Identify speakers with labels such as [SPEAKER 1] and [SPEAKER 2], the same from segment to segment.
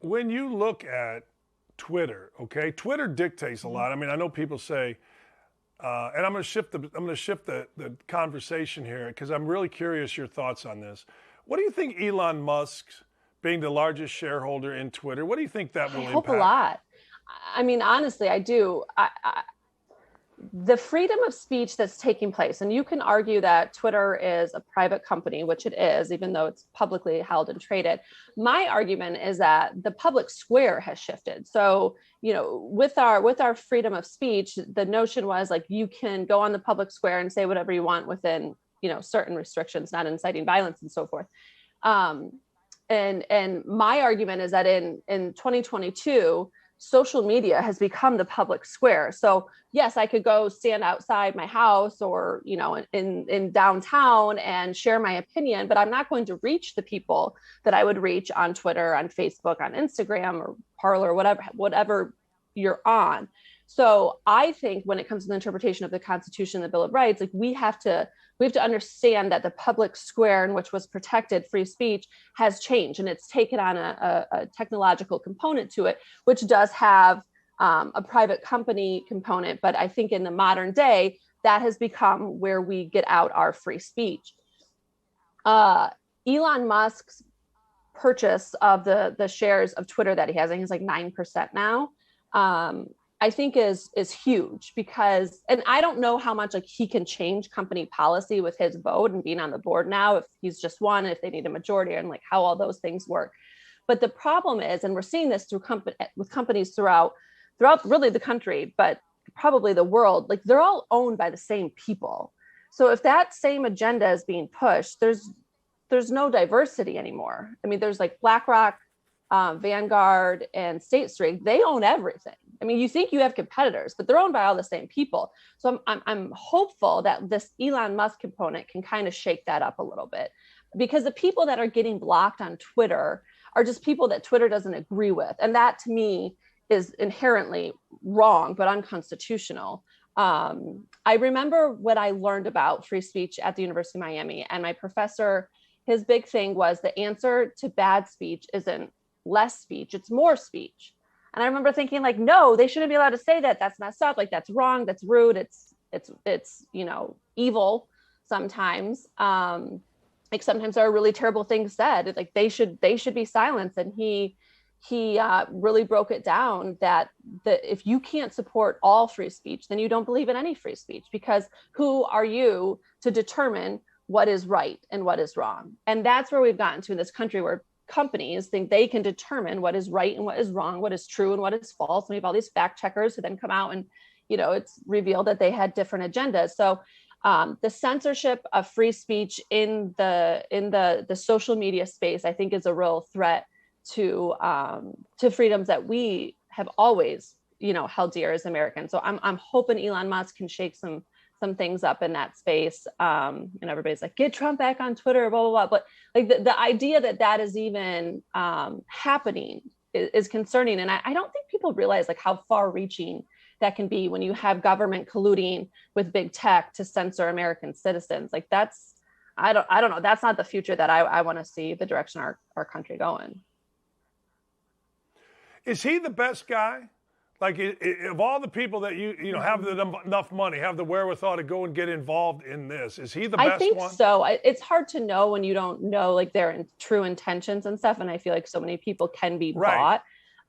[SPEAKER 1] when you look at Twitter, okay, Twitter dictates a lot. I mean, I know people say, and I'm going to shift the conversation here because I'm really curious your thoughts on this. What do you think Elon Musk's being the largest shareholder in Twitter? What do you think that
[SPEAKER 2] I
[SPEAKER 1] will
[SPEAKER 2] hope a
[SPEAKER 1] impact?
[SPEAKER 2] lot. I mean, honestly, I do. The freedom of speech that's taking place, and you can argue that Twitter is a private company, which it is, even though it's publicly held and traded. My argument is that the public square has shifted. So, with our freedom of speech, the notion was like you can go on the public square and say whatever you want within, certain restrictions, not inciting violence and so forth. Um, and my argument is that in 2022 social media has become the public square. So yes, I could go stand outside my house or in downtown and share my opinion, but I'm not going to reach the people that I would reach on Twitter, on Facebook, on Instagram, or Parler, whatever you're on. So I think when it comes to the interpretation of the Constitution, the Bill of Rights, like we have to understand that the public square in which was protected free speech has changed, and it's taken on a technological component to it, which does have a private company component. But I think in the modern day, that has become where we get out our free speech. Uh, Elon Musk's purchase of the shares of Twitter that he has, I think he's like 9% now. Um, I think is huge because, and I don't know how much like he can change company policy with his vote and being on the board now, if he's just won, if they need a majority, and like how all those things work. But the problem is, and we're seeing this with companies throughout really the country, but probably the world, like they're all owned by the same people. So if that same agenda is being pushed, there's no diversity anymore. I mean, there's like BlackRock, Vanguard, and State Street. They own everything. I mean, you think you have competitors, but they're owned by all the same people. So I'm hopeful that this Elon Musk component can kind of shake that up a little bit, because the people that are getting blocked on Twitter are just people that Twitter doesn't agree with, and that to me is inherently wrong but unconstitutional. I remember what I learned about free speech at the University of Miami, and my professor, his big thing was the answer to bad speech isn't less speech, it's more speech. And I remember thinking like, no, they shouldn't be allowed to say that. That's messed up. Like that's wrong. That's rude. It's evil sometimes. Like sometimes there are really terrible things said. Like they should be silenced. And he really broke it down that if you can't support all free speech, then you don't believe in any free speech, because who are you to determine what is right and what is wrong? And that's where we've gotten to in this country, where companies think they can determine what is right and what is wrong, what is true and what is false. And we have all these fact checkers who then come out and, it's revealed that they had different agendas. So the censorship of free speech in the social media space, I think, is a real threat to freedoms that we have always, held dear as Americans. So I'm hoping Elon Musk can shake some things up in that space. And everybody's like, get Trump back on Twitter, blah, blah, blah. But like the idea that is even happening is concerning. And I don't think people realize like how far reaching that can be when you have government colluding with big tech to censor American citizens. Like I don't know. That's not the future that I want to see the direction our country going.
[SPEAKER 1] Is he the best guy? Like, of all the people that have enough money, have the wherewithal to go and get involved in this, is he the
[SPEAKER 2] I
[SPEAKER 1] best
[SPEAKER 2] think
[SPEAKER 1] one?
[SPEAKER 2] so. It's hard to know when you don't know like their true intentions and stuff. And I feel like so many people can be
[SPEAKER 1] Right.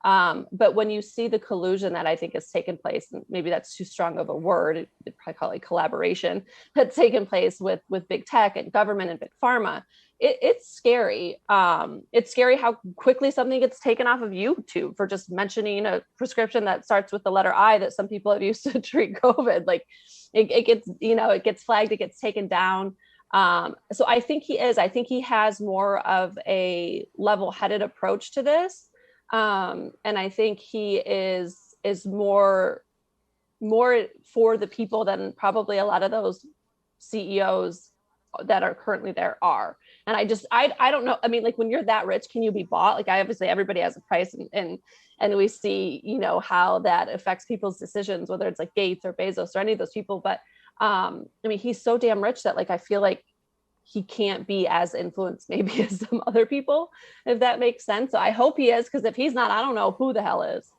[SPEAKER 2] bought. But when you see the collusion that I think has taken place, and maybe that's too strong of a word, they'd probably call it collaboration, that's taken place with big tech and government and big pharma, it's scary. It's scary how quickly something gets taken off of YouTube for just mentioning a prescription that starts with the letter I that some people have used to treat COVID. Like it gets, it gets flagged, it gets taken down. So I think he has more of a level-headed approach to this. And I think he is more for the people than probably a lot of those CEOs that are currently there are. And I don't know. I mean, like when you're that rich, can you be bought? Like obviously everybody has a price, and we see, how that affects people's decisions, whether it's like Gates or Bezos or any of those people. But I mean, he's so damn rich that like I feel like he can't be as influenced maybe as some other people, if that makes sense. So I hope he is, because if he's not, I don't know who the hell is.